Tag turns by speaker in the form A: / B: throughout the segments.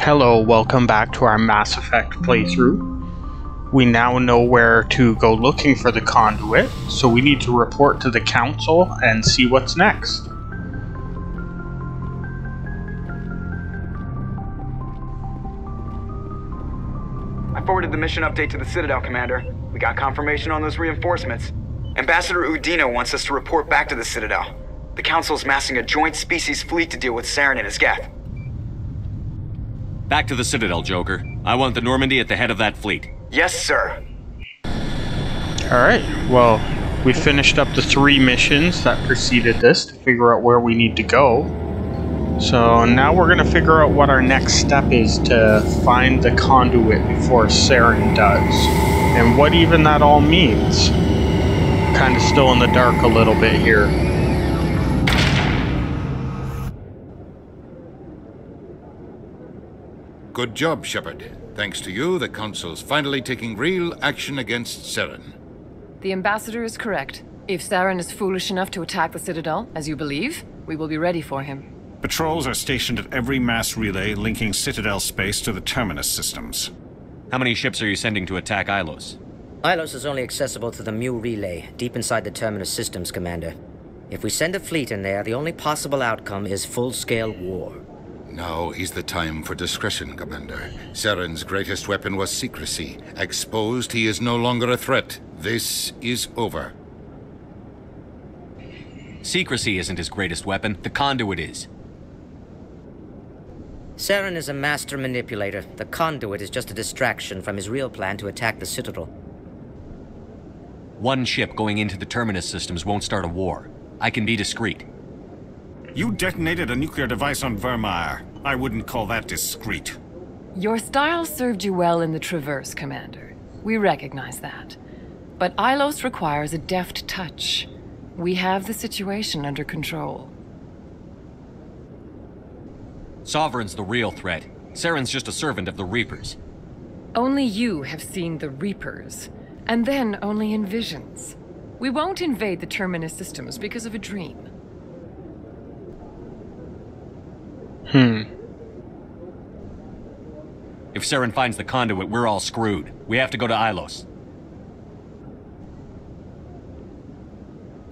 A: Hello, welcome back to our Mass Effect playthrough. We now know where to go looking for the conduit, so we need to report to the council and see what's next.
B: I forwarded the mission update to the Citadel, Commander. We got confirmation on those reinforcements. Ambassador Udina wants us to report back to the Citadel. The Council's massing a joint species fleet to deal with Saren and his Geth.
C: Back to the Citadel, Joker. I want the Normandy at the head of that fleet.
B: Yes, sir.
A: Alright, well, we finished up the 3 missions that preceded this to figure out where we need to go. So now we're going to figure out what our next step is to find the conduit before Saren does. And what even that all means. Kind of still in the dark a little bit here.
D: Good job, Shepard. Thanks to you, the Council's finally taking real action against Saren.
E: The Ambassador is correct. If Saren is foolish enough to attack the Citadel, as you believe, we will be ready for him.
F: Patrols are stationed at every mass relay linking Citadel space to the Terminus systems.
C: How many ships are you sending to attack Ilos?
G: Ilos is only accessible to the Mu relay, deep inside the Terminus systems, Commander. If we send a fleet in there, the only possible outcome is full-scale war.
D: Now is the time for discretion, Commander. Saren's greatest weapon was secrecy. Exposed, he is no longer a threat. This is over.
C: Secrecy isn't his greatest weapon. The conduit is.
G: Saren is a master manipulator. The conduit is just a distraction from his real plan to attack the Citadel.
C: One ship going into the Terminus systems won't start a war. I can be discreet.
F: You detonated a nuclear device on Vermeer. I wouldn't call that discreet.
E: Your style served you well in the Traverse, Commander. We recognize that. But Ilos requires a deft touch. We have the situation under control.
C: Sovereign's the real threat. Saren's just a servant of the Reapers.
E: Only you have seen the Reapers, and then only in visions. We won't invade the Terminus systems because of a dream.
C: If Saren finds the conduit, we're all screwed. We have to go to Ilos.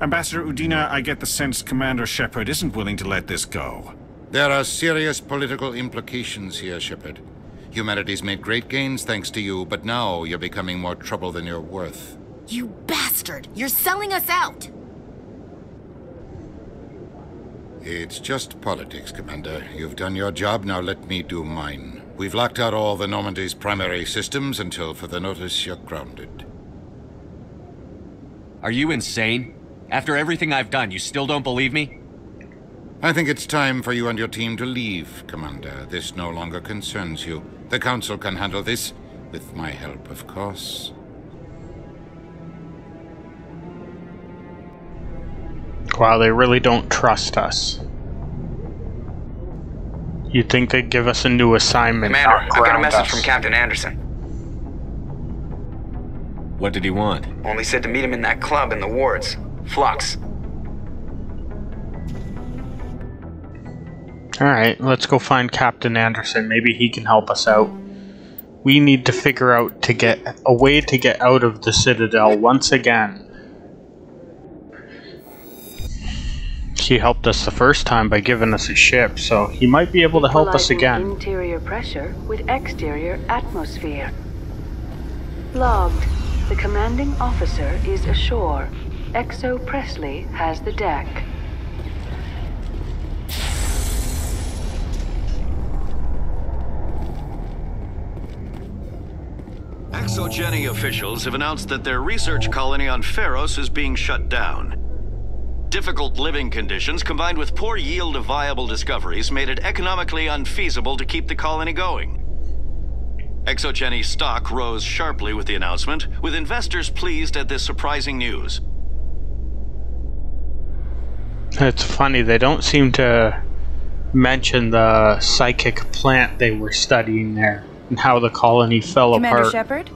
F: Ambassador Udina, I get the sense Commander Shepard isn't willing to let this go.
D: There are serious political implications here, Shepard. Humanity's made great gains thanks to you, but now you're becoming more trouble than you're worth.
H: You bastard! You're selling us out!
D: It's just politics, Commander. You've done your job, now let me do mine. We've locked out all the Normandy's primary systems until further notice you're grounded.
C: Are you insane? After everything I've done, you still don't believe me?
D: I think it's time for you and your team to leave, Commander. This no longer concerns you. The Council can handle this, with my help, of course.
A: Wow, they really don't trust us. You'd think they'd give us a new assignment.
B: Commander, I've got a message from Captain Anderson.
C: What did he want?
B: Only said to meet him in that club in the wards. Flux.
A: Alright, let's go find Captain Anderson. Maybe he can help us out. We need to figure out to get a way to get out of the Citadel once again. He helped us the first time by giving us a ship, so he might be able to help us again.
I: Interior pressure with exterior atmosphere. Logged. The commanding officer is ashore. Exo Presley has the deck.
J: ExoGeni officials have announced that their research colony on Feros is being shut down. Difficult living conditions combined with poor yield of viable discoveries made it economically unfeasible to keep the colony going. ExoGeni stock rose sharply with the announcement, with investors pleased at this surprising news.
A: It's funny, they don't seem to mention the psychic plant they were studying there and how the colony fell
H: Commander
A: apart.
H: Shepard?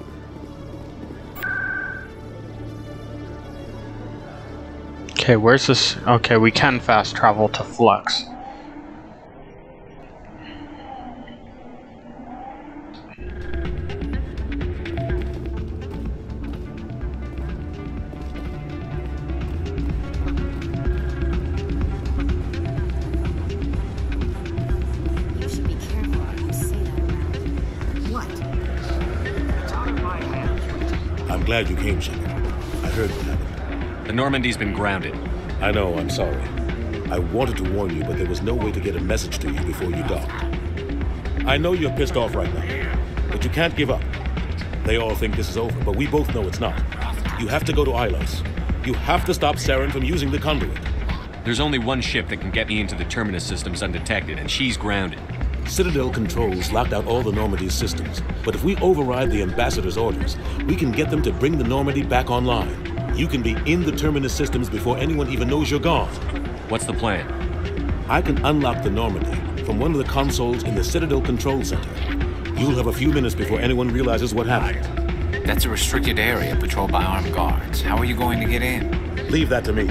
A: Okay, where's this? Okay, we can fast travel to Flux.
H: You should be careful when you say that around. What?
F: It's out of my hands.
K: I'm glad you came, Shepard. I heard what happened.
C: The Normandy's been grounded.
K: I know, I'm sorry. I wanted to warn you, but there was no way to get a message to you before you docked. I know you're pissed off right now, but you can't give up. They all think this is over, but we both know it's not. You have to go to Ilos. You have to stop Saren from using the conduit.
C: There's only one ship that can get me into the Terminus systems undetected, and she's grounded.
K: Citadel controls locked out all the Normandy's systems, but if we override the Ambassador's orders, we can get them to bring the Normandy back online. You can be in the Terminus systems before anyone even knows you're gone.
C: What's the plan?
K: I can unlock the Normandy from one of the consoles in the Citadel Control Center. You'll have a few minutes before anyone realizes what happened.
L: That's a restricted area patrolled by armed guards. How are you going to get in?
K: Leave that to me.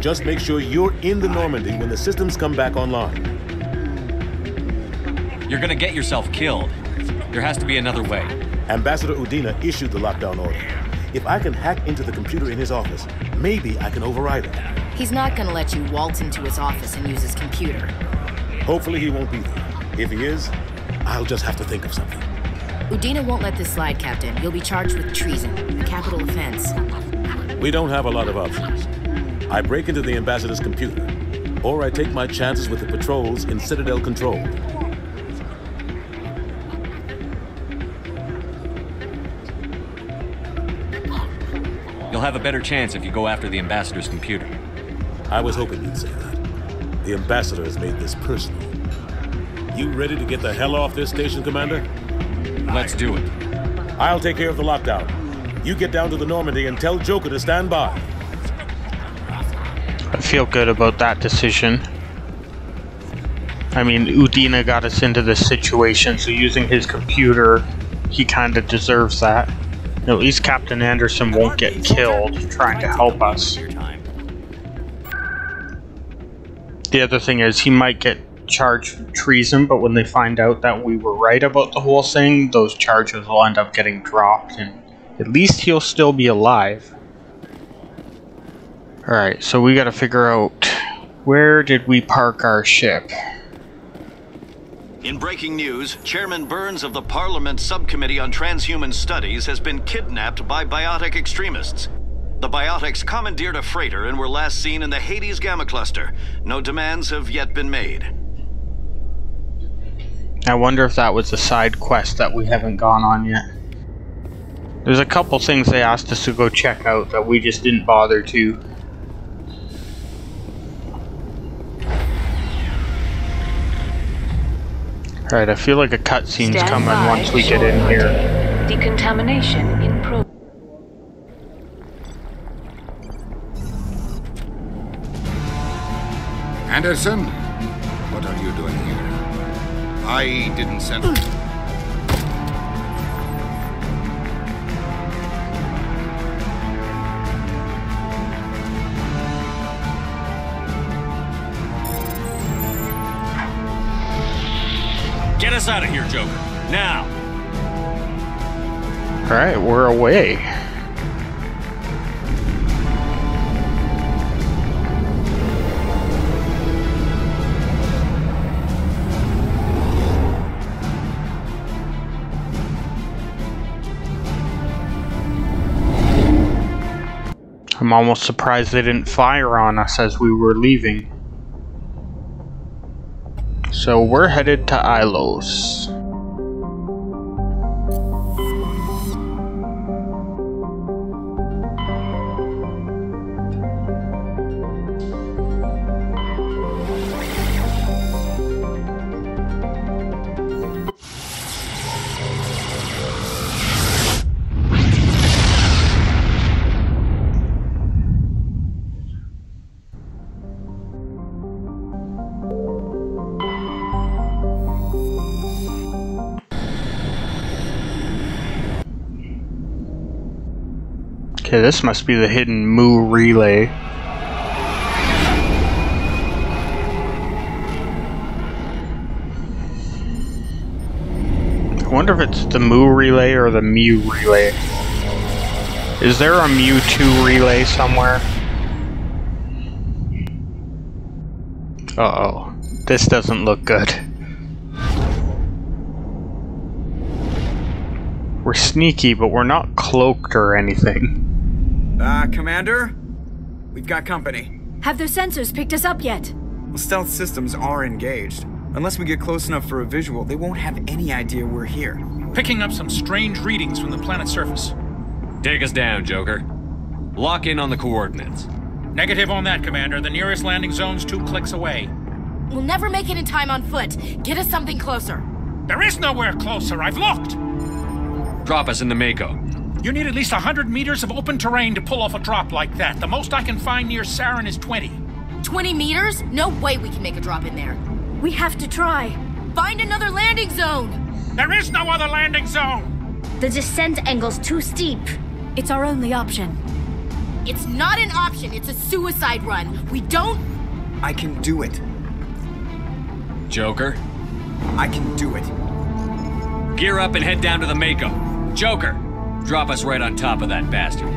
K: Just make sure you're in the Normandy when the systems come back online.
C: You're gonna get yourself killed. There has to be another way.
K: Ambassador Udina issued the lockdown order. If I can hack into the computer in his office, maybe I can override it.
H: He's not gonna let you waltz into his office and use his computer.
K: Hopefully he won't be there. If he is, I'll just have to think of something.
H: Udina won't let this slide, Captain. You'll be charged with treason, a capital offense.
K: We don't have a lot of options. I break into the Ambassador's computer, or I take my chances with the patrols in Citadel Control.
C: You'll have a better chance if you go after the Ambassador's computer.
K: I was hoping you'd say that. The Ambassador has made this personal. You ready to get the hell off this station, Commander?
C: Let's do it.
K: I'll take care of the lockdown. You get down to the Normandy and tell Joker to stand by.
A: I feel good about that decision. I mean, Udina got us into this situation, so using his computer, he kind of deserves that. At least Captain Anderson won't get killed trying to help us. The other thing is, he might get charged with treason, but when they find out that we were right about the whole thing, those charges will end up getting dropped, and at least he'll still be alive. Alright, so we gotta figure out, where did we park our ship?
J: In breaking news, Chairman Burns of the Parliament Subcommittee on Transhuman Studies has been kidnapped by biotic extremists. The biotics commandeered a freighter and were last seen in the Hades Gamma Cluster. No demands have yet been made.
A: I wonder if that was a side quest that we haven't gone on yet. There's a couple things they asked us to go check out that we just didn't bother to. Alright, I feel like a cutscene's coming once we get in here.
I: Decontamination in progress.
D: Anderson? What are you doing here? I didn't send...
C: Get us out of here, Joker. Now!
A: Alright, we're away. I'm almost surprised they didn't fire on us as we were leaving. So we're headed to Ilos. Okay, this must be the hidden Mu relay. I wonder if it's the Mu relay or the Mew relay. Is there a Mewtwo relay somewhere? Uh-oh. This doesn't look good. We're sneaky, but we're not cloaked or anything.
B: Commander? We've got company.
M: Have their sensors picked us up yet?
B: Well, stealth systems are engaged. Unless we get close enough for a visual, they won't have any idea we're here.
N: Picking up some strange readings from the planet's surface.
C: Take us down, Joker. Lock in on the coordinates.
N: Negative on that, Commander. The nearest landing zone's 2 clicks away.
H: We'll never make it in time on foot. Get us something closer.
N: There is nowhere closer. I've looked.
C: Drop us in the Mako.
N: You need at least 100 meters of open terrain to pull off a drop like that. The most I can find near Saren is 20.
H: 20 meters? No way we can make a drop in there.
M: We have to try.
H: Find another landing zone!
N: There is no other landing zone!
M: The descent angle's too steep. It's our only option.
H: It's not an option, it's a suicide run. We don't...
B: I can do it.
C: Joker?
B: I can do it.
C: Gear up and head down to the Mako. Joker, drop us right on top of that bastard.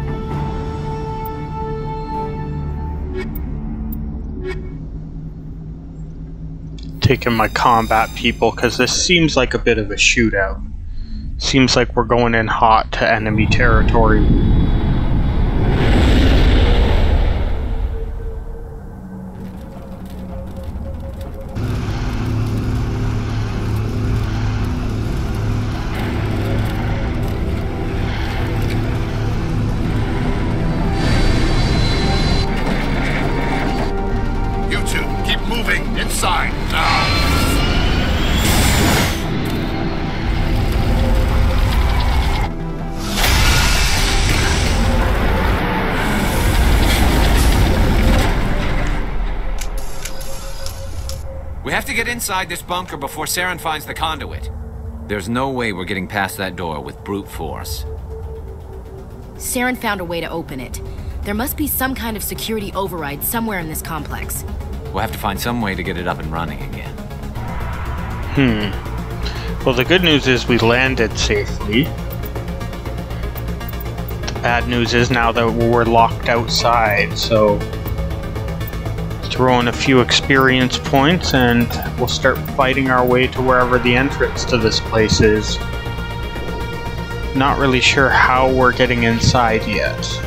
A: Taking my combat people, because this seems like a bit of a shootout. Seems like we're going in hot to enemy territory.
D: You two, keep moving inside now.
L: We have to get inside this bunker before Saren finds the conduit. There's no way we're getting past that door with brute force.
H: Saren found a way to open it. There must be some kind of security override somewhere in this complex.
L: We'll have to find some way to get it up and running again.
A: Well, the good news is we landed safely. The bad news is now that we're locked outside, so... throw in a few experience points and we'll start fighting our way to wherever the entrance to this place is. Not really sure how we're getting inside yet.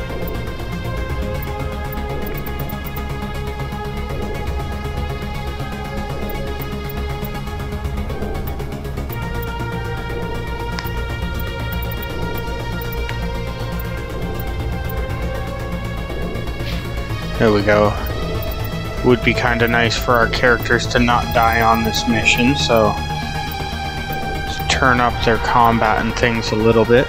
A: There we go. Would be kind of nice for our characters to not die on this mission, so let's turn up their combat and things a little bit.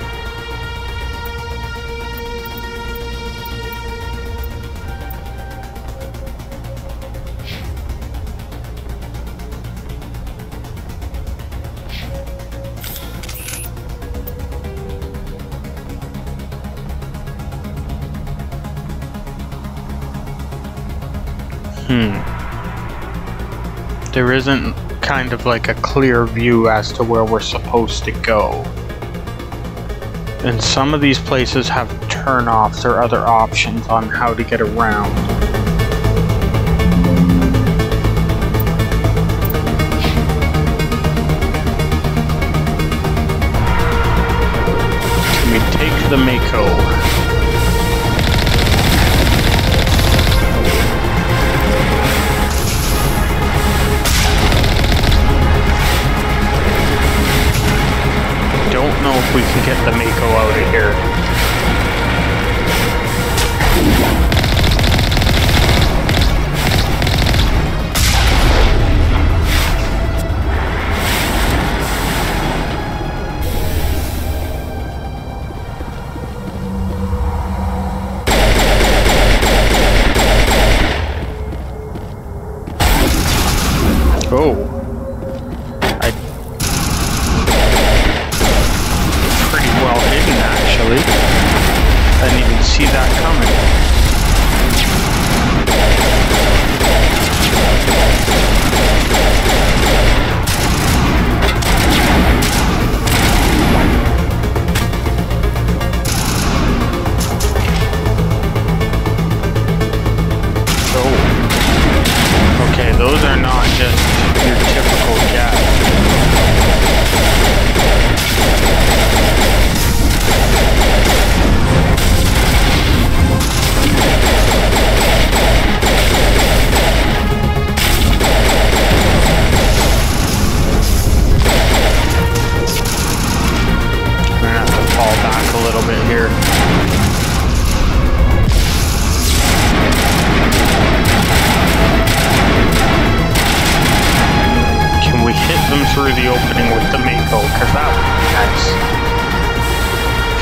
A: There isn't kind of like a clear view as to where we're supposed to go. And some of these places have turn-offs or other options on how to get around. Can we take the Mako? Don't know if we can get the Mako out of here. Oh. I didn't even see that coming.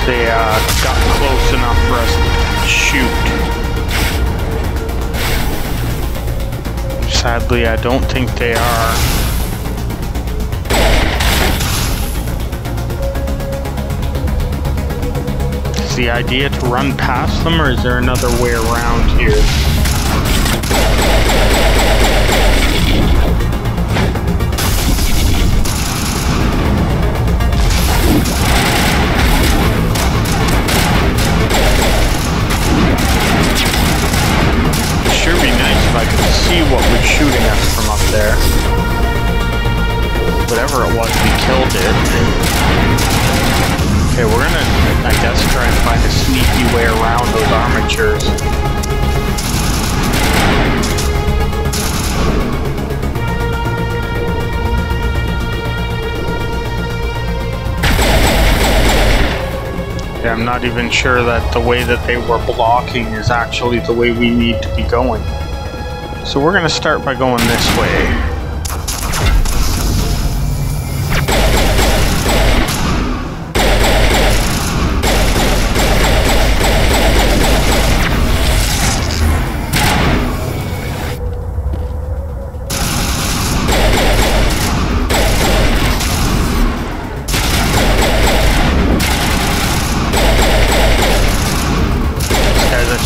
A: they got close enough for us to shoot. Sadly, I don't think they are. Is the idea to run past them, or is there another way around here? Sure be nice if I could see what was shooting us from up there. Whatever it was, we killed it. Okay, we're gonna, I guess, try and find a sneaky way around those armatures. I'm not even sure that the way that they were blocking is actually the way we need to be going. So we're going to start by going this way.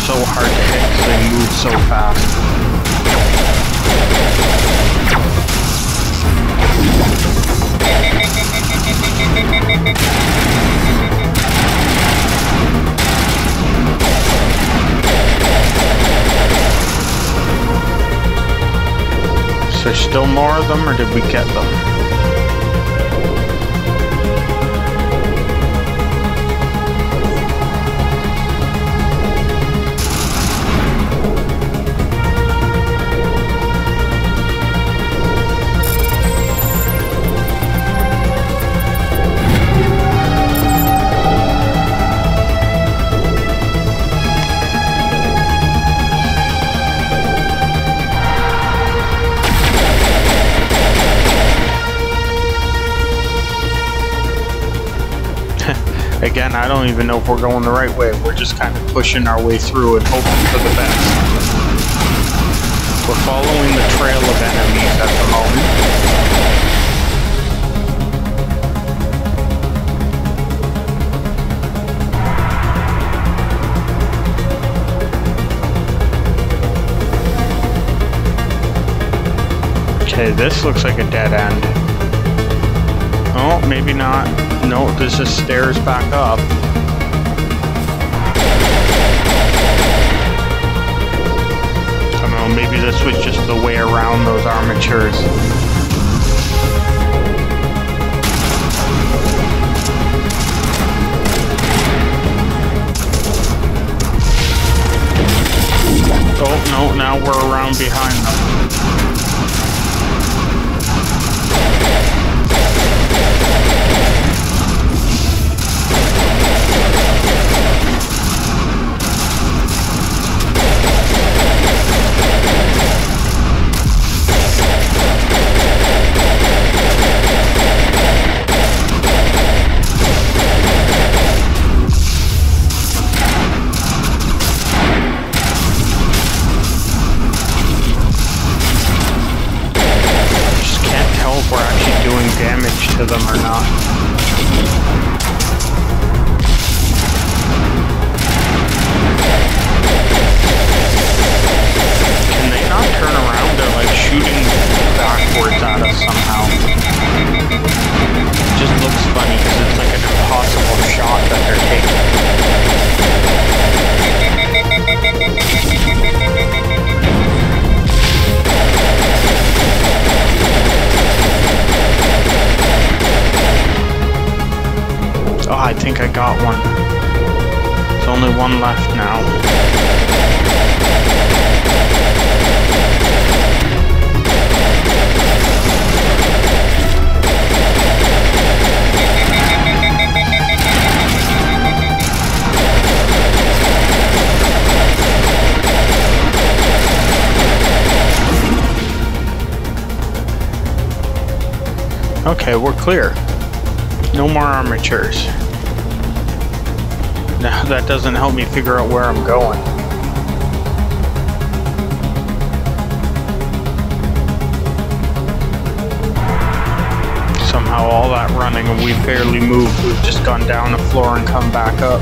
A: So hard to hit because they move so fast. Is there still more of them, or did we get them? Again, I don't even know if we're going the right way. We're just kind of pushing our way through and hoping for the best. We're following the trail of enemies at the moment. Okay, this looks like a dead end. Oh, maybe not. No, there's just stairs back up. I don't know, maybe this was just the way around those armatures. Oh, no, now we're around behind them. Damage to them or not. Can they not turn around? They're like shooting backwards at us somehow. It just looks funny because it's like an impossible shot that they're taking. Oh, I think I got one. There's only one left now. Okay, we're clear. No more armatures. Now that doesn't help me figure out where I'm going. Somehow all that running and we've barely moved. We've just gone down the floor and come back up.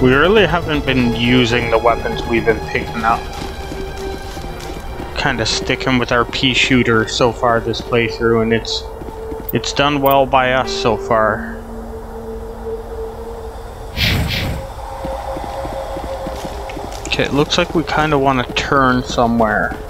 A: We really haven't been using the weapons we've been picking up. Kind of sticking with our pea shooter so far this playthrough, and it's done well by us so far. Okay, it looks like we kind of want to turn somewhere.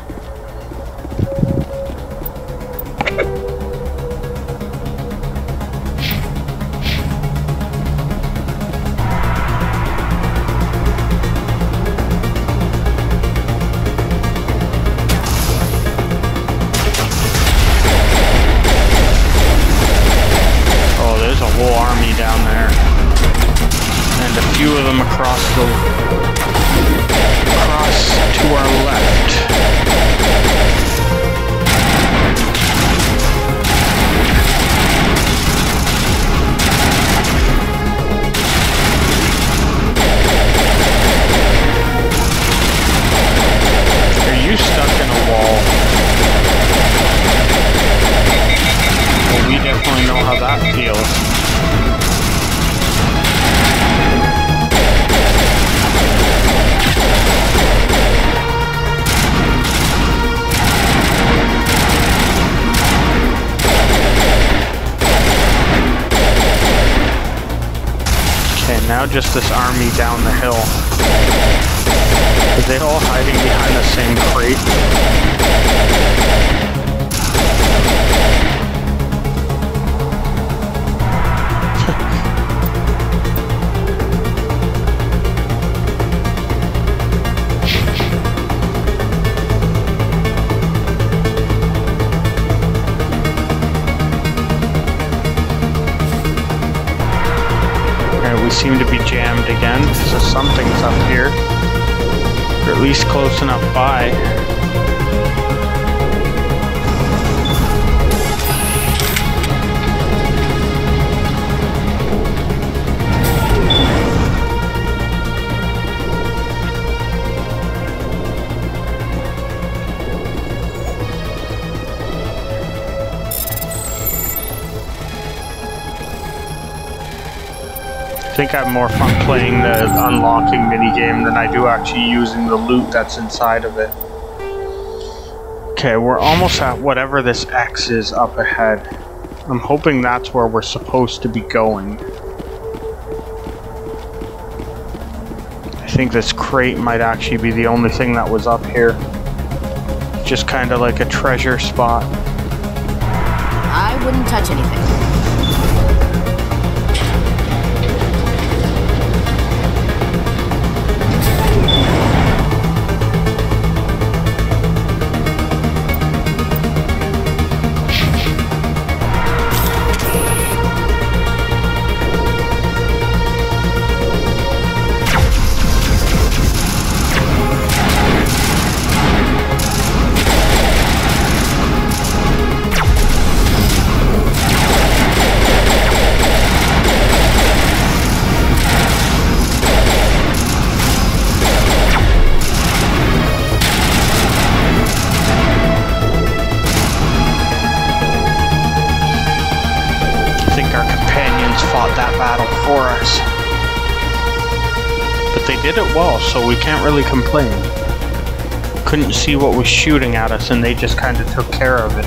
A: Now just this army down the hill. Are they all hiding behind the same crate? We seem to be jammed again, so something's up here. Or at least close enough by. I think I have more fun playing the unlocking minigame than I do actually using the loot that's inside of it. Okay, we're almost at whatever this X is up ahead. I'm hoping that's where we're supposed to be going. I think this crate might actually be the only thing that was up here. Just kind of like a treasure spot.
H: I wouldn't touch anything.
A: Did it well, so we can't really complain. Couldn't see what was shooting at us and they just kind of took care of it.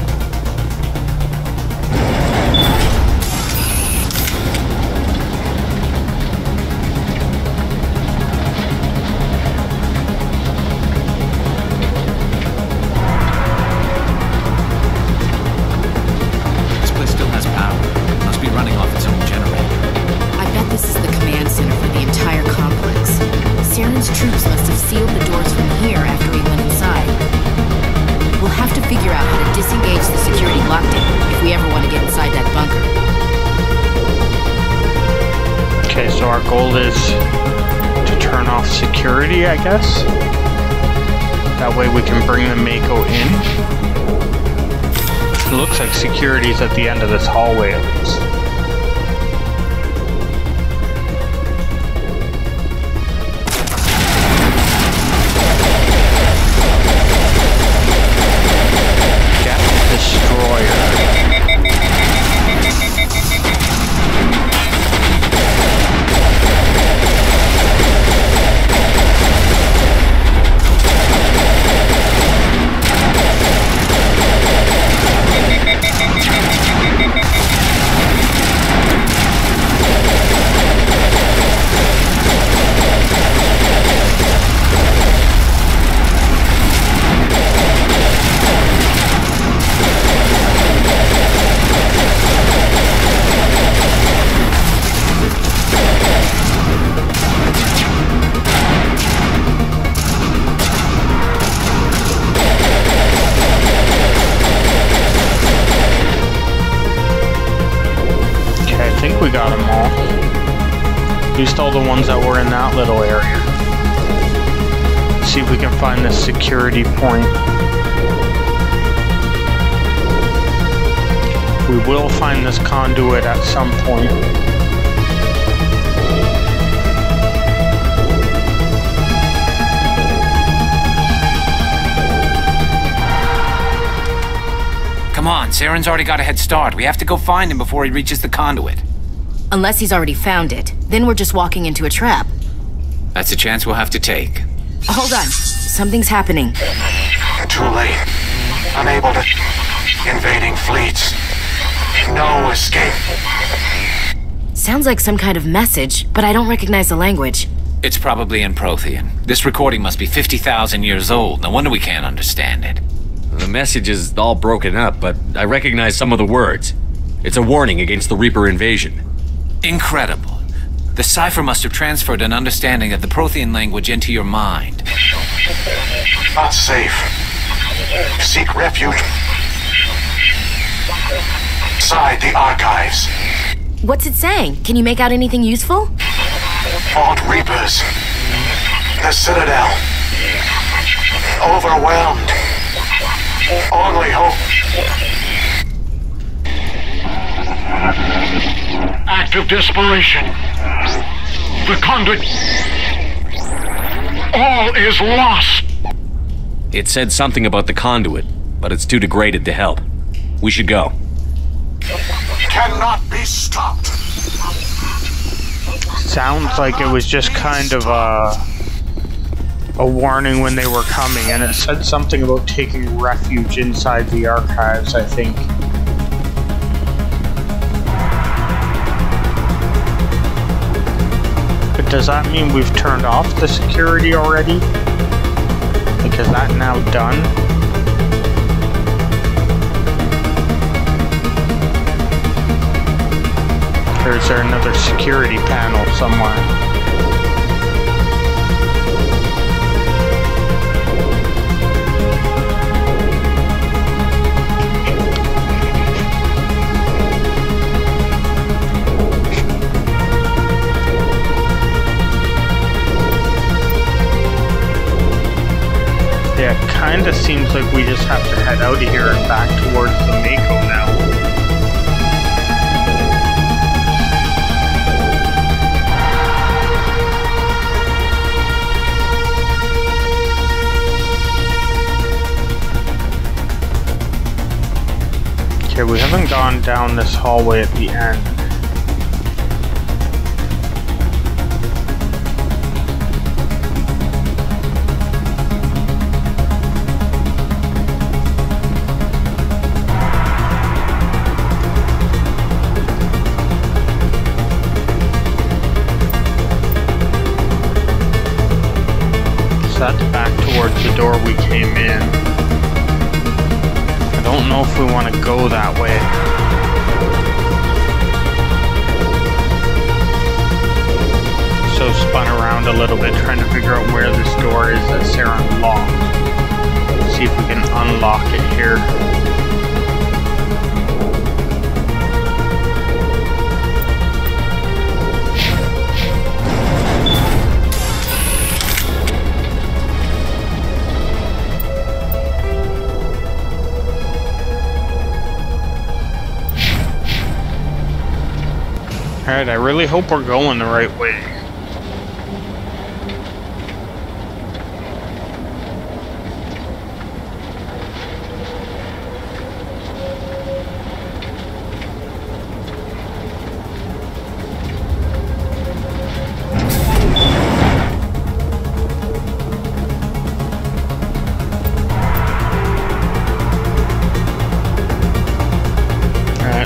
A: goal is to turn off security, I guess. That way we can bring the Mako in. It looks like security's at the end of this hallway at least. We got them all. At least all the ones that were in that little area. Let's see if we can find this security point. We will find this conduit at some point.
L: Come on, Saren's already got a head start. We have to go find him before he reaches the conduit.
H: Unless he's already found it. Then we're just walking into a trap.
L: That's a chance we'll have to take.
H: Hold on. Something's happening.
O: Too late. Unable to... Invading fleets. No escape.
H: Sounds like some kind of message, but I don't recognize the language.
L: It's probably in Prothean. This recording must be 50,000 years old. No wonder we can't understand it.
C: The message is all broken up, but I recognize some of the words. It's a warning against the Reaper invasion.
L: Incredible. The cipher must have transferred an understanding of the Prothean language into your mind.
O: Not safe. Seek refuge inside the archives.
H: What's it saying? Can you make out anything useful?
O: Fought Reapers. The Citadel. Overwhelmed. Only hope. Act of desperation. The conduit. All is lost.
C: It said something about the conduit, but it's too degraded to help. We should go.
O: Cannot be stopped.
A: Sounds like it was just kind of a warning when they were coming, and it said something about taking refuge inside the archives, I think. But does that mean we've turned off the security already? Like, is that now done? Or is there another security panel somewhere? Yeah, it kinda seems like we just have to head out of here and back towards the Mako now. Okay, we haven't gone down this hallway at the end. That's back towards the door we came in. I don't know if we want to go that way. So spun around a little bit trying to figure out where this door is that Saren locked. See if we can unlock it here. Alright, I really hope we're going the right way.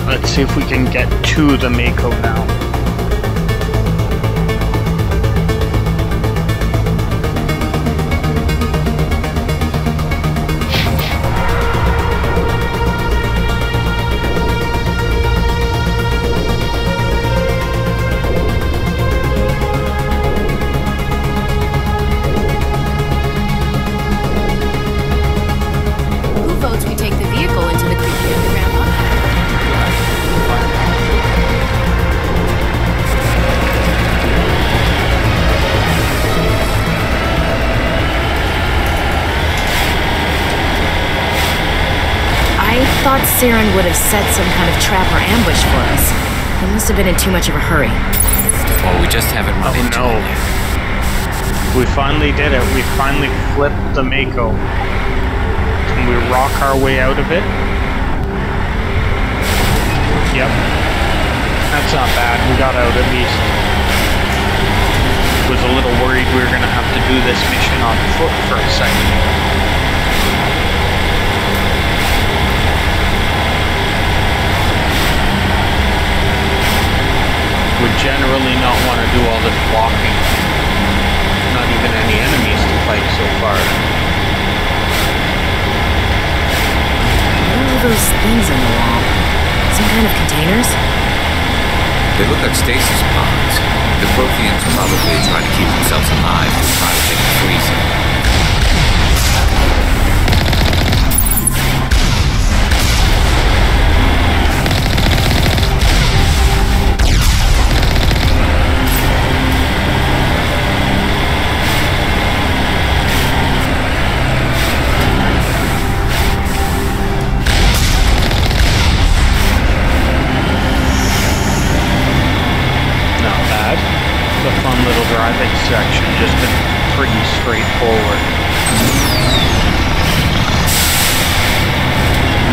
A: Let's see if we can get to the Mako now.
H: Who votes we take the vehicle into the creepy underground mine? I thought Saren would have set some kind of trap or ambush for us. He must have been in too much of a hurry.
L: Or we just haven't run into
A: no.
L: it yet.
A: We finally did it. We finally flipped the Mako. Can we rock our way out of it? Yep. That's not bad. We got out at least. Was a little worried we were going to have to do this mission on foot for a second. Would generally not want to do all this walking. Not even any enemies to fight so far.
H: What are all those things on the wall? Some kind of containers?
L: They look like stasis pods. The Protheans are probably trying to keep themselves alive through cryogenic freezing.
A: Driving section just been pretty straightforward.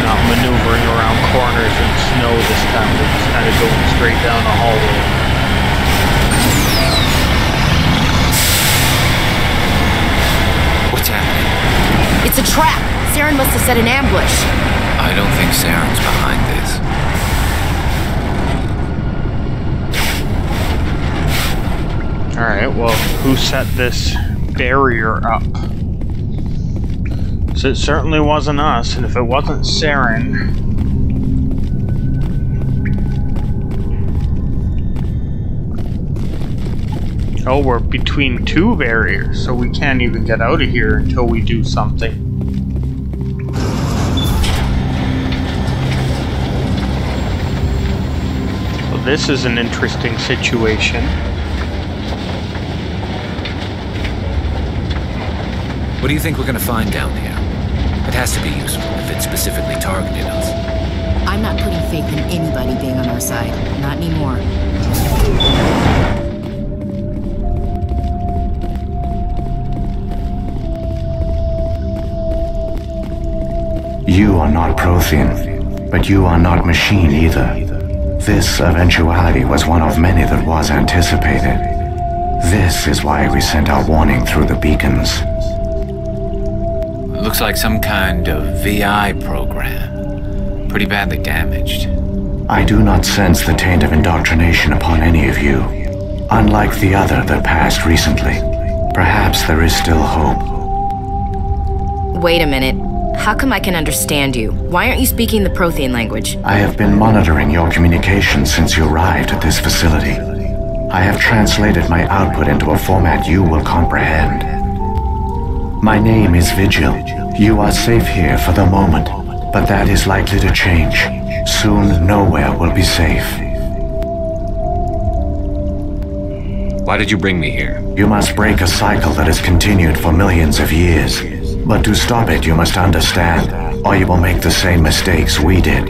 A: Not maneuvering around corners in snow this time, we're just kind of going straight down the hallway.
L: What's happening?
H: It's a trap! Saren must have set an ambush.
L: I don't think Saren's behind this.
A: Alright, well, who set this barrier up? So it certainly wasn't us, and if it wasn't Saren... Oh, we're between two barriers, so we can't even get out of here until we do something. Well, this is an interesting situation.
L: What do you think we're gonna find down there? It has to be useful if it specifically targeted us.
H: I'm not putting faith in anybody being on our side. Not anymore.
P: You are not Prothean, but you are not machine either. This eventuality was one of many that was anticipated. This is why we sent our warning through the beacons.
L: Looks like some kind of VI program. Pretty badly damaged.
P: I do not sense the taint of indoctrination upon any of you. Unlike the other that passed recently, perhaps there is still hope.
H: Wait a minute. How come I can understand you? Why aren't you speaking the Prothean language?
P: I have been monitoring your communications since you arrived at this facility. I have translated my output into a format you will comprehend. My name is Vigil. You are safe here for the moment, but that is likely to change. Soon, nowhere will be safe.
C: Why did you bring me here?
P: You must break a cycle that has continued for millions of years. But to stop it, you must understand, or you will make the same mistakes we did.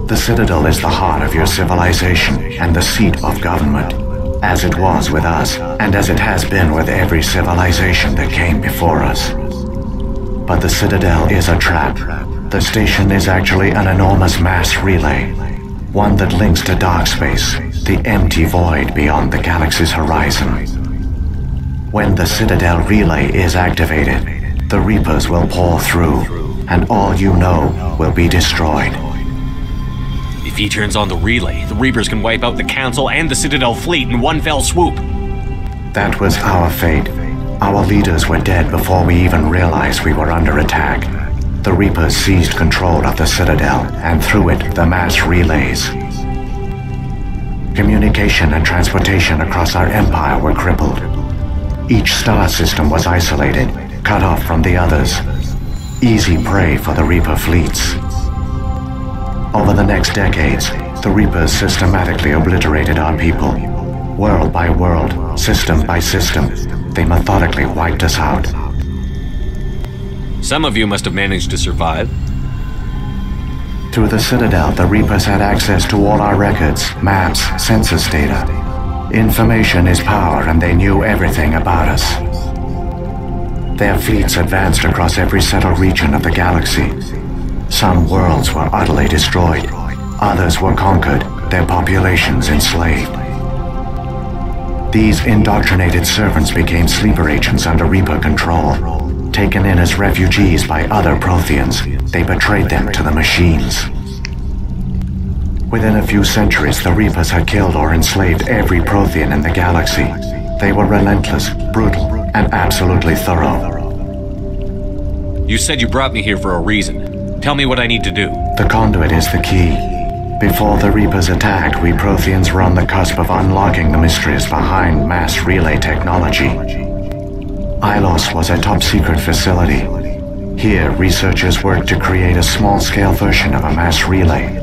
P: The Citadel is the heart of your civilization and the seat of government, as it was with us, and as it has been with every civilization that came before us. But the Citadel is a trap. The station is actually an enormous mass relay, one that links to dark space, the empty void beyond the galaxy's horizon. When the Citadel relay is activated, the Reapers will pour through, and all you know will be destroyed.
C: If he turns on the relay, the Reapers can wipe out the Council and the Citadel fleet in one fell swoop.
P: That was our fate. Our leaders were dead before we even realized we were under attack. The Reapers seized control of the Citadel, and through it, the mass relays. Communication and transportation across our empire were crippled. Each star system was isolated, cut off from the others. Easy prey for the Reaper fleets. Over the next decades, the Reapers systematically obliterated our people. World by world, system by system, they methodically wiped us out.
C: Some of you must have managed to survive.
P: Through the Citadel, the Reapers had access to all our records, maps, census data. Information is power, and they knew everything about us. Their fleets advanced across every settled region of the galaxy. Some worlds were utterly destroyed. Others were conquered, their populations enslaved. These indoctrinated servants became sleeper agents under Reaper control. Taken in as refugees by other Protheans, they betrayed them to the machines. Within a few centuries, the Reapers had killed or enslaved every Prothean in the galaxy. They were relentless, brutal, and absolutely thorough.
C: You said you brought me here for a reason. Tell me what I need to do.
P: The conduit is the key. Before the Reapers attacked, we Protheans were on the cusp of unlocking the mysteries behind mass relay technology. Ilos was a top-secret facility. Here, researchers worked to create a small-scale version of a mass relay,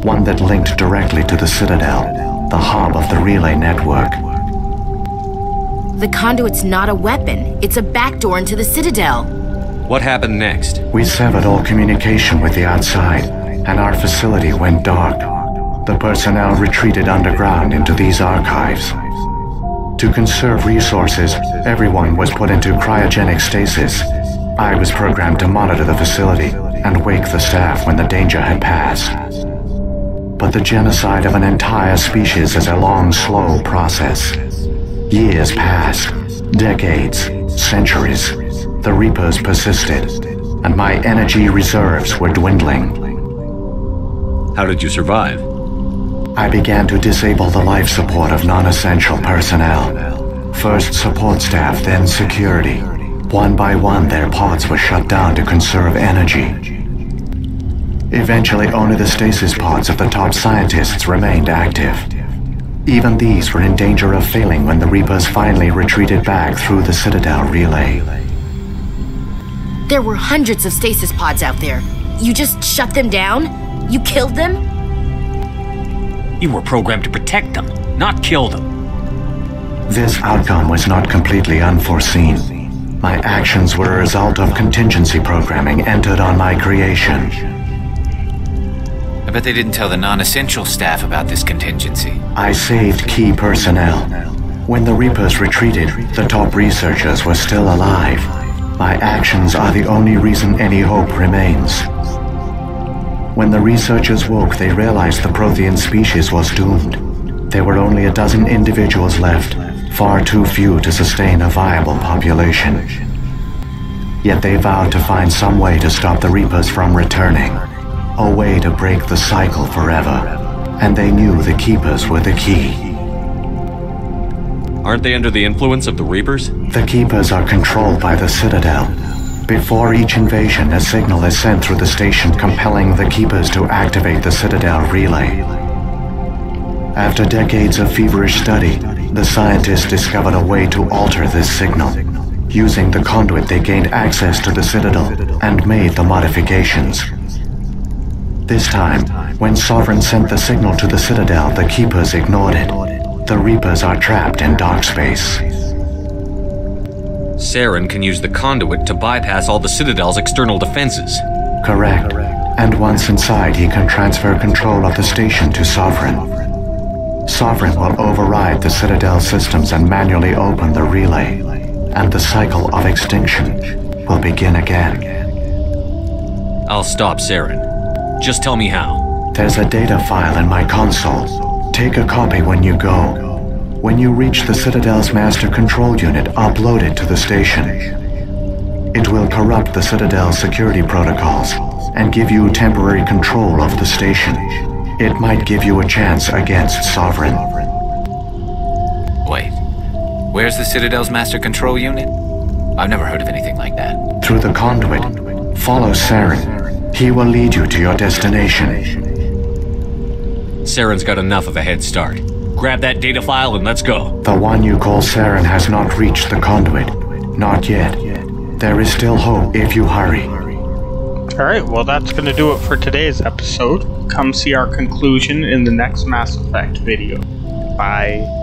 P: one that linked directly to the Citadel, the hub of the relay network.
H: The conduit's not a weapon. It's a backdoor into the Citadel.
C: What happened next?
P: We severed all communication with the outside, and our facility went dark. The personnel retreated underground into these archives. To conserve resources, everyone was put into cryogenic stasis. I was programmed to monitor the facility and wake the staff when the danger had passed. But the genocide of an entire species is a long, slow process. Years passed, decades, centuries. The Reapers persisted, and my energy reserves were dwindling.
C: How did you survive?
P: I began to disable the life support of non-essential personnel. First support staff, then security. One by one, their pods were shut down to conserve energy. Eventually, only the stasis pods of the top scientists remained active. Even these were in danger of failing when the Reapers finally retreated back through the Citadel relay.
H: There were hundreds of stasis pods out there. You just shut them down? You killed them?
C: You were programmed to protect them, not kill them.
P: This outcome was not completely unforeseen. My actions were a result of contingency programming entered on my creation.
L: I bet they didn't tell the non-essential staff about this contingency.
P: I saved key personnel. When the Reapers retreated, the top researchers were still alive. My actions are the only reason any hope remains. When the researchers woke, they realized the Prothean species was doomed. There were only a dozen individuals left, far too few to sustain a viable population. Yet they vowed to find some way to stop the Reapers from returning, a way to break the cycle forever, and they knew the Keepers were the key.
C: Aren't they under the influence of the Reapers?
P: The Keepers are controlled by the Citadel. Before each invasion, a signal is sent through the station compelling the Keepers to activate the Citadel relay. After decades of feverish study, the scientists discovered a way to alter this signal. Using the conduit, they gained access to the Citadel and made the modifications. This time, when Sovereign sent the signal to the Citadel, the Keepers ignored it. The Reapers are trapped in dark space.
C: Saren can use the conduit to bypass all the Citadel's external defenses.
P: Correct. And once inside, he can transfer control of the station to Sovereign. Sovereign will override the Citadel systems and manually open the relay, and the cycle of extinction will begin again.
C: I'll stop Saren. Just tell me how.
P: There's a data file in my console. Take a copy when you go. When you reach the Citadel's master control unit, upload it to the station. It will corrupt the Citadel's security protocols and give you temporary control of the station. It might give you a chance against Sovereign.
L: Wait, where's the Citadel's master control unit? I've never heard of anything like that.
P: Through the conduit, follow Saren. He will lead you to your destination.
C: Saren's got enough of a head start. Grab that data file and let's go.
P: The one you call Saren has not reached the conduit. Not yet. There is still hope if you hurry.
A: Alright, well that's going to do it for today's episode. Come see our conclusion in the next Mass Effect video. Bye.